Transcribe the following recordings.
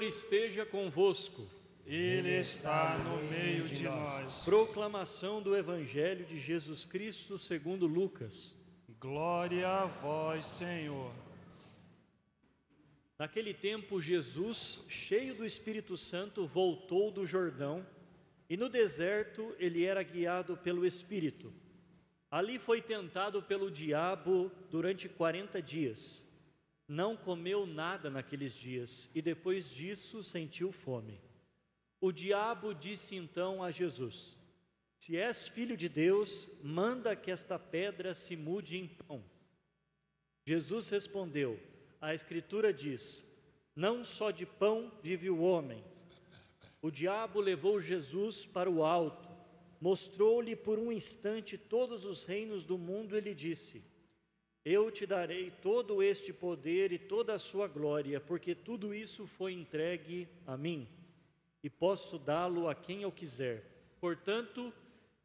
esteja convosco. Ele está no meio de nós. Proclamação do Evangelho de Jesus Cristo segundo Lucas. Glória a vós, Senhor. Naquele tempo, Jesus, cheio do Espírito Santo, voltou do Jordão, e no deserto ele era guiado pelo Espírito. Ali foi tentado pelo diabo durante 40 dias. Não comeu nada naqueles dias, e depois disso sentiu fome. O diabo disse então a Jesus: se és filho de Deus, manda que esta pedra se mude em pão. Jesus respondeu: a Escritura diz, não só de pão vive o homem. O diabo levou Jesus para o alto, mostrou-lhe por um instante todos os reinos do mundo e lhe disse: eu te darei todo este poder e toda a sua glória, porque tudo isso foi entregue a mim, e posso dá-lo a quem eu quiser. Portanto,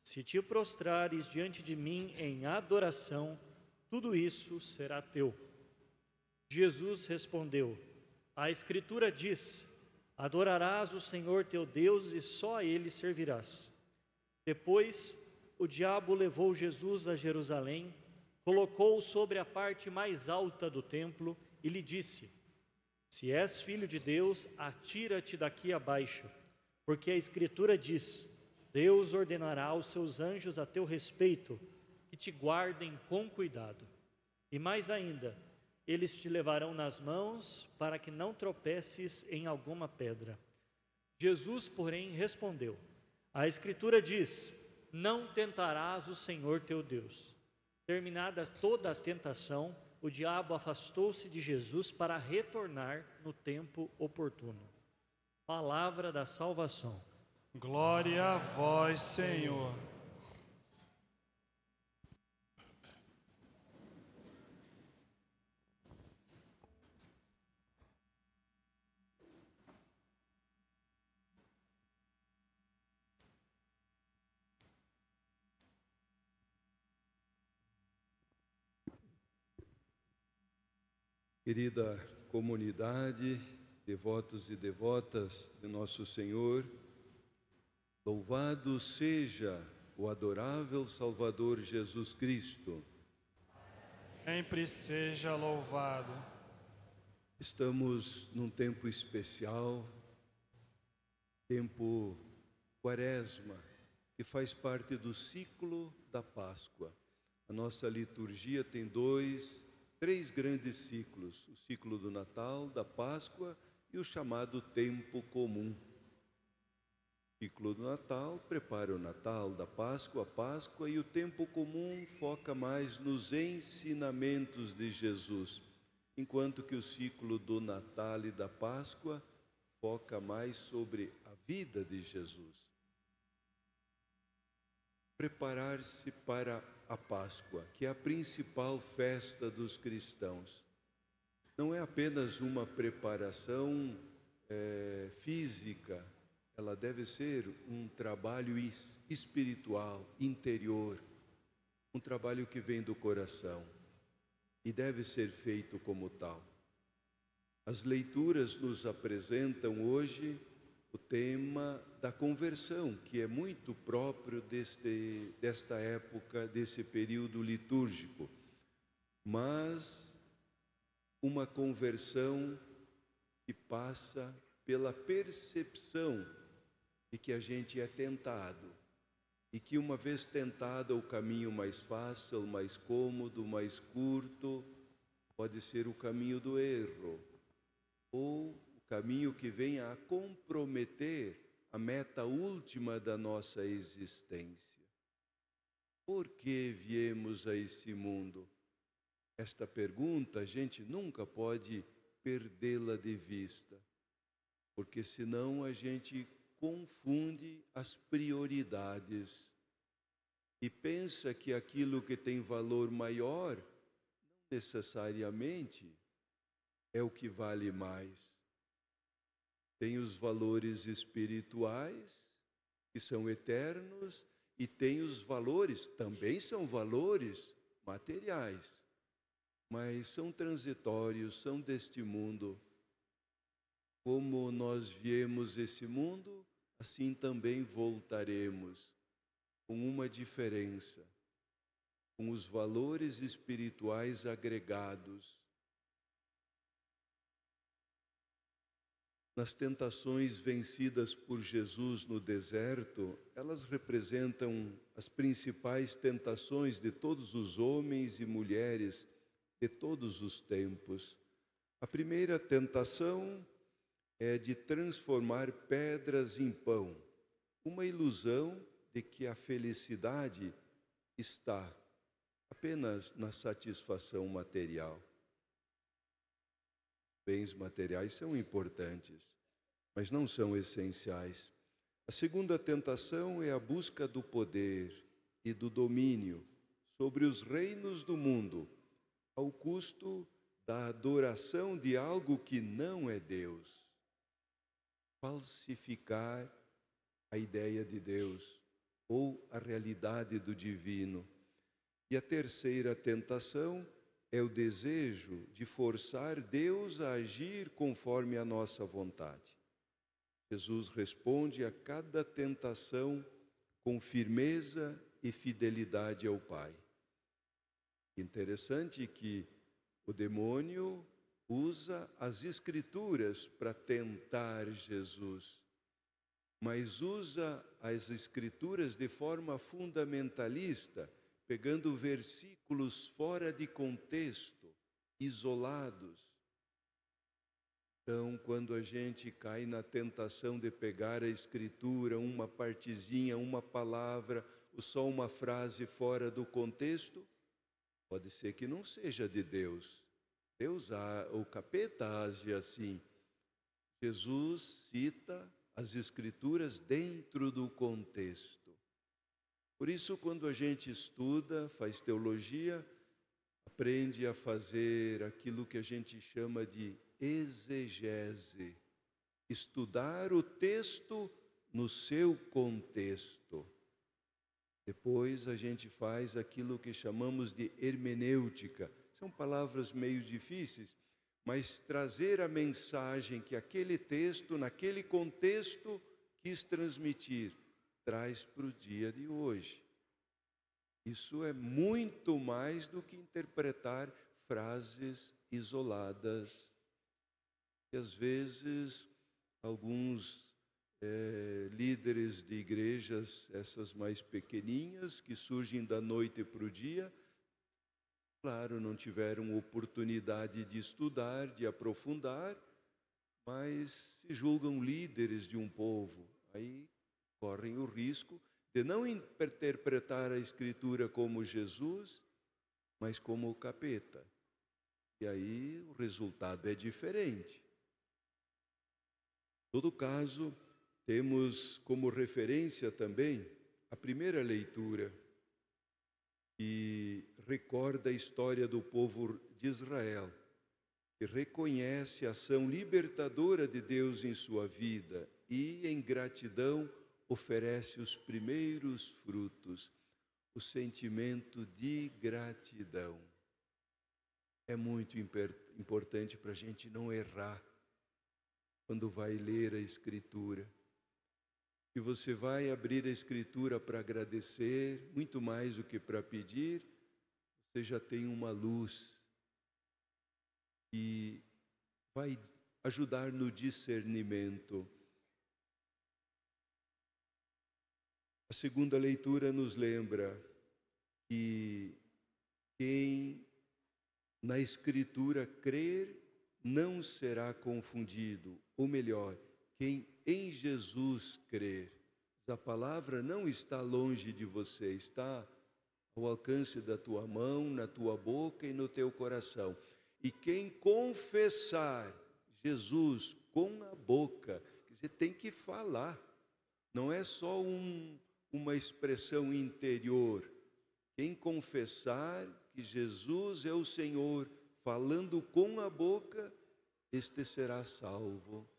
se te prostrares diante de mim em adoração, tudo isso será teu. Jesus respondeu: a Escritura diz, adorarás o Senhor teu Deus e só a Ele servirás. Depois, o diabo levou Jesus a Jerusalém, colocou-o sobre a parte mais alta do templo e lhe disse: se és filho de Deus, atira-te daqui abaixo, porque a Escritura diz, Deus ordenará aos seus anjos a teu respeito, que te guardem com cuidado. E mais ainda, eles te levarão nas mãos para que não tropeces em alguma pedra. Jesus, porém, respondeu: a Escritura diz, não tentarás o Senhor teu Deus. Terminada toda a tentação, o diabo afastou-se de Jesus para retornar no tempo oportuno. Palavra da salvação. Glória a vós, Senhor. Querida comunidade, devotos e devotas de Nosso Senhor, louvado seja o adorável Salvador Jesus Cristo. Sempre seja louvado. Estamos num tempo especial, tempo Quaresma, que faz parte do ciclo da Páscoa. A nossa liturgia tem três grandes ciclos: o ciclo do Natal, da Páscoa e o chamado tempo comum. O ciclo do Natal prepara o Natal, da Páscoa, a Páscoa, e o tempo comum foca mais nos ensinamentos de Jesus, enquanto que o ciclo do Natal e da Páscoa foca mais sobre a vida de Jesus. Preparar-se para a Páscoa, que é a principal festa dos cristãos, não é apenas uma preparação física, ela deve ser um trabalho espiritual, interior, um trabalho que vem do coração e deve ser feito como tal. As leituras nos apresentam hoje o tema da conversão, que é muito próprio desta época, desse período litúrgico, mas uma conversão que passa pela percepção de que a gente é tentado, e que uma vez tentado o caminho mais fácil, mais cômodo, mais curto, pode ser o caminho do erro, ou caminho que venha a comprometer a meta última da nossa existência. Por que viemos a esse mundo? Esta pergunta a gente nunca pode perdê-la de vista, porque senão a gente confunde as prioridades e pensa que aquilo que tem valor maior não necessariamente é o que vale mais. Tem os valores espirituais, que são eternos, e tem os valores, também são valores materiais, mas são transitórios, são deste mundo. como nós viemos esse mundo, assim também voltaremos, com uma diferença, com os valores espirituais agregados. Nas tentações vencidas por Jesus no deserto, elas representam as principais tentações de todos os homens e mulheres de todos os tempos. A primeira tentação é de transformar pedras em pão, uma ilusão de que a felicidade está apenas na satisfação material. Bens materiais são importantes, mas não são essenciais. A segunda tentação é a busca do poder e do domínio sobre os reinos do mundo, ao custo da adoração de algo que não é Deus. Falsificar a ideia de Deus ou a realidade do divino. E a terceira tentação é o desejo de forçar Deus a agir conforme a nossa vontade. Jesus responde a cada tentação com firmeza e fidelidade ao Pai. Interessante que o demônio usa as Escrituras para tentar Jesus, mas usa as Escrituras de forma fundamentalista, pegando versículos fora de contexto, isolados. Então, quando a gente cai na tentação de pegar a Escritura, uma partezinha, uma palavra, ou só uma frase fora do contexto, pode ser que não seja de Deus. O capeta age assim. Jesus cita as Escrituras dentro do contexto. Por isso, quando a gente estuda, faz teologia, aprende a fazer aquilo que a gente chama de exegese, estudar o texto no seu contexto. Depois a gente faz aquilo que chamamos de hermenêutica. São palavras meio difíceis, mas trazer a mensagem que aquele texto, naquele contexto, quis transmitir, traz para o dia de hoje. Isso é muito mais do que interpretar frases isoladas. E às vezes, alguns líderes de igrejas, essas mais pequeninhas, que surgem da noite para o dia, claro, não tiveram oportunidade de estudar, de aprofundar, mas se julgam líderes de um povo. Aí correm o risco de não interpretar a Escritura como Jesus, mas como o capeta. E aí o resultado é diferente. Em todo caso, temos como referência também a primeira leitura, que recorda a história do povo de Israel, que reconhece a ação libertadora de Deus em sua vida e, em gratidão, oferece os primeiros frutos, o sentimento de gratidão. É muito importante para a gente não errar quando vai ler a Escritura. E você vai abrir a Escritura para agradecer, muito mais do que para pedir, você já tem uma luz que vai ajudar no discernimento. A segunda leitura nos lembra que quem na Escritura crer não será confundido, ou melhor, quem em Jesus crer. A palavra não está longe de você, está ao alcance da tua mão, na tua boca e no teu coração. E quem confessar Jesus com a boca, quer dizer, tem que falar, não é só uma expressão interior. Quem confessar que Jesus é o Senhor, falando com a boca, este será salvo.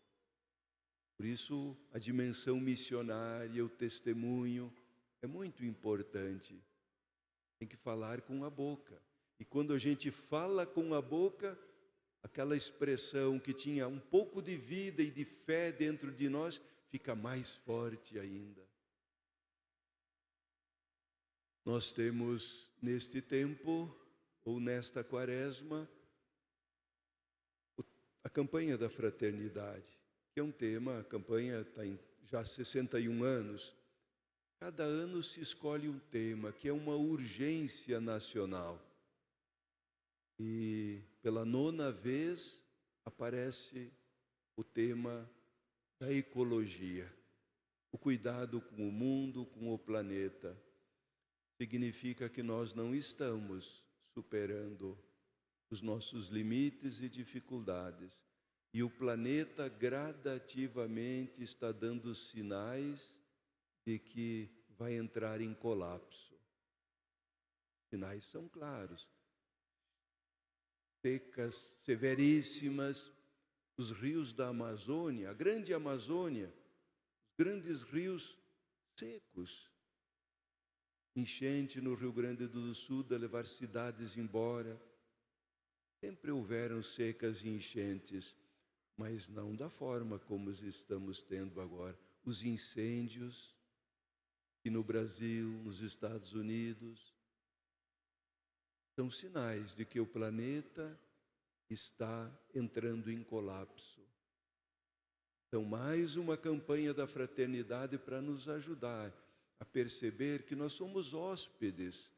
Por isso, a dimensão missionária, o testemunho, é muito importante. Tem que falar com a boca. E quando a gente fala com a boca, aquela expressão que tinha um pouco de vida e de fé dentro de nós, fica mais forte ainda. Nós temos neste tempo, ou nesta quaresma, a campanha da fraternidade, que é um tema, a campanha está em já 61 anos. Cada ano se escolhe um tema, que é uma urgência nacional. E pela 9ª vez aparece o tema da ecologia, o cuidado com o mundo, com o planeta. Significa que nós não estamos superando os nossos limites e dificuldades. E o planeta gradativamente está dando sinais de que vai entrar em colapso. Sinais são claros. Secas severíssimas, os rios da Amazônia, a grande Amazônia, os grandes rios secos. Enchente no Rio Grande do Sul, de levar cidades embora. Sempre houveram secas e enchentes, mas não da forma como estamos tendo agora. Os incêndios, que no Brasil, nos Estados Unidos, são sinais de que o planeta está entrando em colapso. Então, mais uma campanha da fraternidade para nos ajudar a perceber que nós somos hóspedes.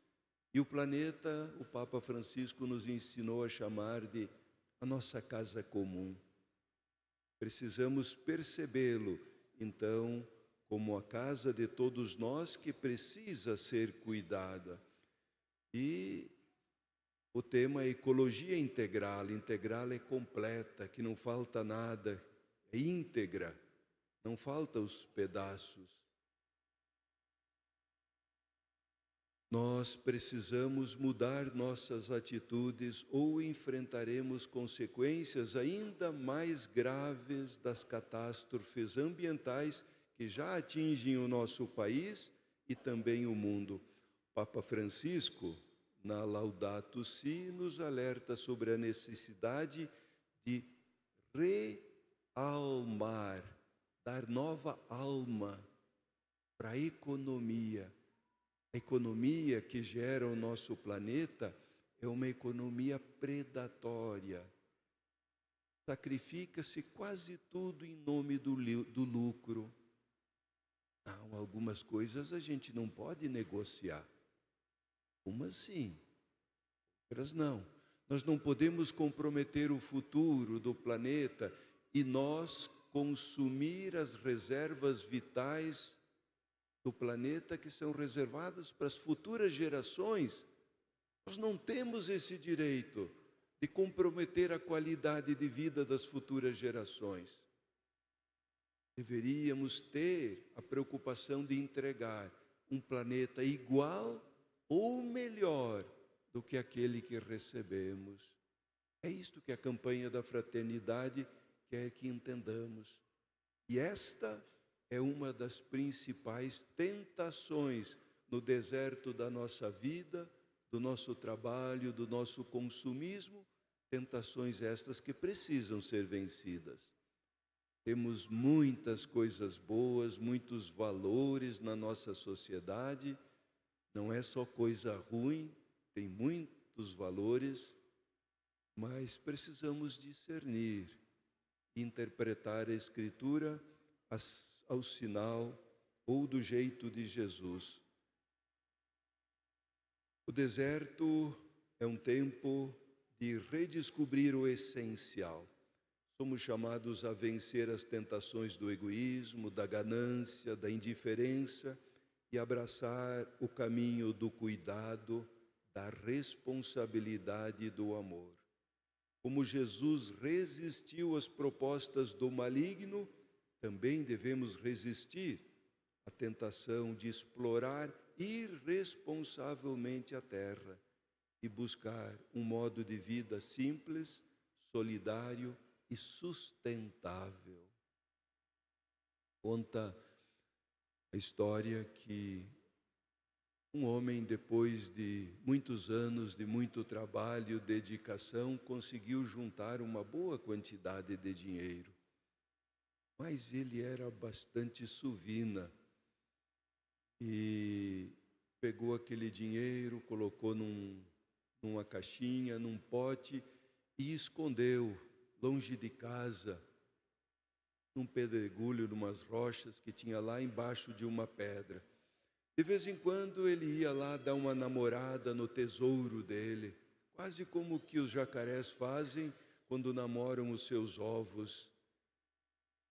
E o planeta, o Papa Francisco nos ensinou a chamar de a nossa casa comum. Precisamos percebê-lo, então, como a casa de todos nós que precisa ser cuidada. E o tema é ecologia integral. Integral é completa, que não falta nada, é íntegra, não falta os pedaços. Nós precisamos mudar nossas atitudes ou enfrentaremos consequências ainda mais graves das catástrofes ambientais que já atingem o nosso país e também o mundo. Papa Francisco, na Laudato Si, nos alerta sobre a necessidade de realmar, dar nova alma para a economia. A economia que gera o nosso planeta é uma economia predatória. Sacrifica-se quase tudo em nome do lucro. Não, algumas coisas a gente não pode negociar. Umas sim, outras não. Nós não podemos comprometer o futuro do planeta e nós consumir as reservas vitais do planeta que são reservadas para as futuras gerações. Nós não temos esse direito de comprometer a qualidade de vida das futuras gerações. Deveríamos ter a preocupação de entregar um planeta igual ou melhor do que aquele que recebemos. É isto que a campanha da fraternidade quer que entendamos. E esta é uma das principais tentações no deserto da nossa vida, do nosso trabalho, do nosso consumismo, tentações estas que precisam ser vencidas. Temos muitas coisas boas, muitos valores na nossa sociedade, não é só coisa ruim, tem muitos valores, mas precisamos discernir, interpretar a Escritura ao sinal ou do jeito de Jesus. O deserto é um tempo de redescobrir o essencial. Somos chamados a vencer as tentações do egoísmo, da ganância, da indiferença e abraçar o caminho do cuidado, da responsabilidade e do amor. Como Jesus resistiu às propostas do maligno, também devemos resistir à tentação de explorar irresponsavelmente a terra e buscar um modo de vida simples, solidário e sustentável. Conta a história que Um homem, depois de muitos anos de muito trabalho, dedicação, conseguiu juntar uma boa quantidade de dinheiro. Mas ele era bastante suvina e pegou aquele dinheiro, colocou numa caixinha, num pote e escondeu longe de casa, num pedregulho, numas rochas que tinha lá embaixo de uma pedra. De vez em quando ele ia lá dar uma namorada no tesouro dele, quase como que os jacarés fazem quando namoram os seus ovos.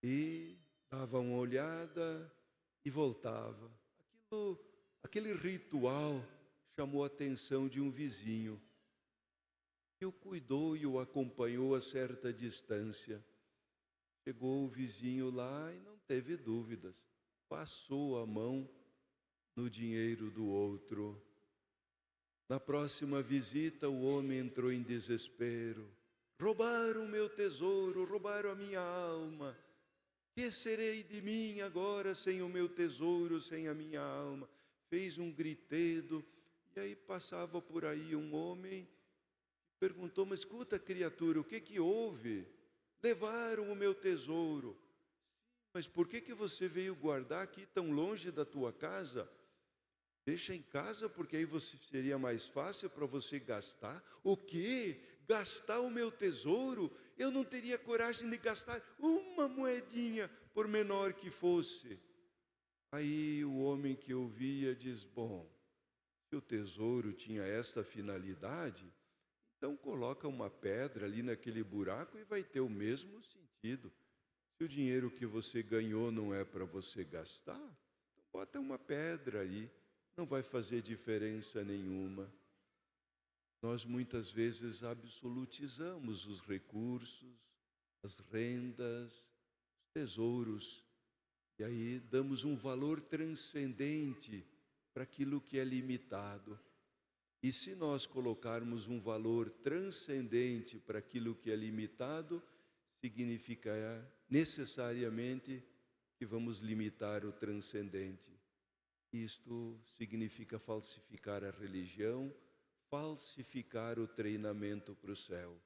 E dava uma olhada e voltava. Aquele ritual chamou a atenção de um vizinho. E o cuidou e o acompanhou a certa distância. Chegou o vizinho lá e não teve dúvidas. Passou a mão no dinheiro do outro. Na próxima visita, o homem entrou em desespero. Roubaram meu tesouro, roubaram a minha alma. Que serei de mim agora sem o meu tesouro, sem a minha alma? Fez um gritedo, e aí passava por aí um homem, perguntou, mas escuta, criatura, o que houve? Levaram o meu tesouro. Mas por que você veio guardar aqui tão longe da tua casa? Deixa em casa, porque aí seria mais fácil para você gastar. O quê? Gastar o meu tesouro? Eu não teria coragem de gastar uma moedinha, por menor que fosse. Aí o homem que ouvia diz, bom, se o tesouro tinha esta finalidade, então coloca uma pedra ali naquele buraco e vai ter o mesmo sentido. Se o dinheiro que você ganhou não é para você gastar, então bota uma pedra ali. Não vai fazer diferença nenhuma. Nós muitas vezes absolutizamos os recursos, as rendas, os tesouros, e aí damos um valor transcendente para aquilo que é limitado. E se nós colocarmos um valor transcendente para aquilo que é limitado, significa necessariamente que vamos limitar o transcendente. Isto significa falsificar a religião, falsificar o treinamento para o céu.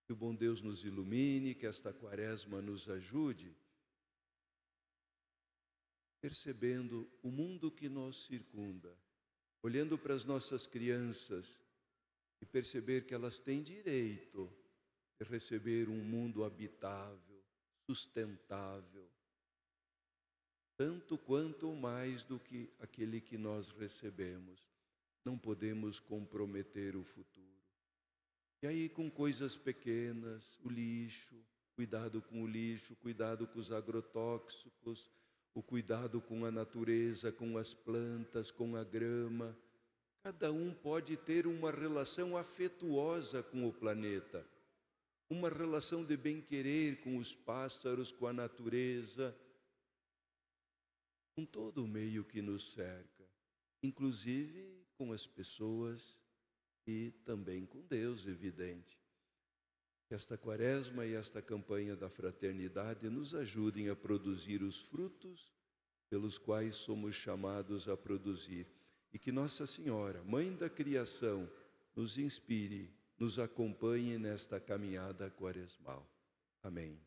Que o bom Deus nos ilumine, que esta quaresma nos ajude, percebendo o mundo que nos circunda, olhando para as nossas crianças e perceber que elas têm direito de receber um mundo habitável, sustentável, tanto quanto ou mais do que aquele que nós recebemos. Não podemos comprometer o futuro. E aí com coisas pequenas, o lixo, cuidado com o lixo, cuidado com os agrotóxicos, o cuidado com a natureza, com as plantas, com a grama. Cada um pode ter uma relação afetuosa com o planeta, uma relação de bem-querer com os pássaros, com a natureza, com todo o meio que nos cerca, inclusive com as pessoas e também com Deus, evidente. Que esta quaresma e esta campanha da fraternidade nos ajudem a produzir os frutos pelos quais somos chamados a produzir. E que Nossa Senhora, Mãe da Criação, nos inspire, nos acompanhe nesta caminhada quaresmal. Amém.